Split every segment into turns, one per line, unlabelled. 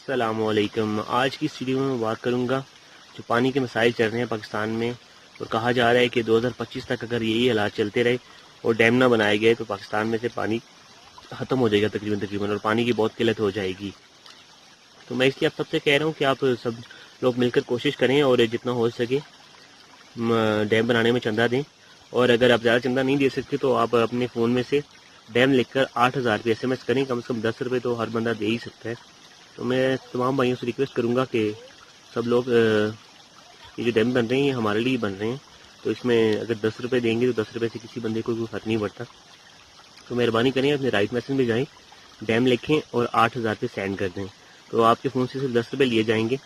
السلام علیکم۔ آج کی اس ویڈیو میں بات کروں گا جو پانی کے مسائل چل رہے ہیں پاکستان میں، اور کہا جا رہا ہے کہ 2025 تک اگر یہی حالات چلتے رہے اور ڈیم نہ بنائے گئے تو پاکستان میں سے پانی ختم ہو جائے گا تقریباً، اور پانی کی بہت قلت ہو جائے گی۔ تو میں اس لیے آپ سب سے کہہ رہا ہوں کہ آپ سب لوگ مل کر کوشش کریں اور جتنا ہو سکے ڈیم بنانے میں چندہ دیں، اور اگر آپ زیادہ چندہ نہیں دے سکتے تو آپ اپنے فون میں سے ڈیم لکھ کر 8000 روپے SMS کریں، کم سے کم 10 روپے تو ہر بندہ دے ہی سکتا ہے۔ تو میں تمام بھائیوں سے ریکویسٹ کروں گا کہ سب لوگ یہ جو ڈیم بن رہے ہیں یہ ہمارے لیے بن رہے ہیں، تو اس میں اگر 10 روپے دیں گے تو 10 روپے سے کسی بندے کو کوئی فرق نہیں پڑتا۔ تو مہربانی کریں اپنے رائٹ میسج میں جائیں، ڈیم لکھیں اور 8000 روپے سینڈ کر دیں، تو آپ کے فون سے صرف 10 روپے لیے جائیں گے۔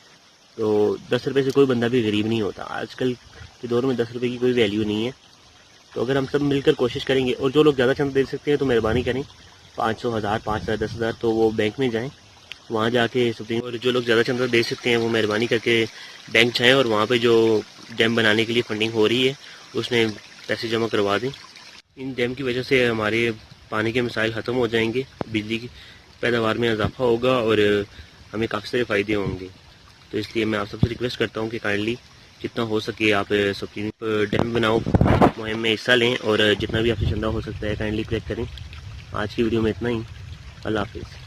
تو 10 روپے سے کوئی بندہ بھی غریب نہیں ہوتا، آج کل کے دور میں 10 روپے کی کوئی ویلیو نہیں ہے۔ تو اگر ہم سب مل کر کوشش کریں گے، اور جو لوگ زیادہ چند دے سکتے ہیں تو مہربانی کریں 500، 1000، 5000، 10000 تو وہ بینک میں جائیں، وہاں جا کے اور جو لوگ زیادہ چندہ دے سکتے ہیں وہ مہربانی کر کے بینک جائیں اور وہاں پہ جو ڈیم بنانے کے لیے فنڈنگ ہو رہی ہے اس میں پیسے جمع کروا دیں۔ ان ڈیم کی وجہ سے ہمارے پانی کے مسائل ختم ہو جائیں گے، بجلی کی پیداوار میں اضافہ ہوگا اور ہمیں کافی سارے فائدے ہوں گے۔ تو اس لیے میں آپ سب سے ریکویسٹ کرتا ہوں کہ کائنڈلی جتنا ہو سکے آپ سب ڈیم بناؤ مہم میں حصہ لیں، اور جتنا بھی آپ سے چندہ ہو سکتا ہے کائنڈلی کلیکٹ کریں۔ آج کی ویڈیو میں اتنا ہی، اللہ حافظ۔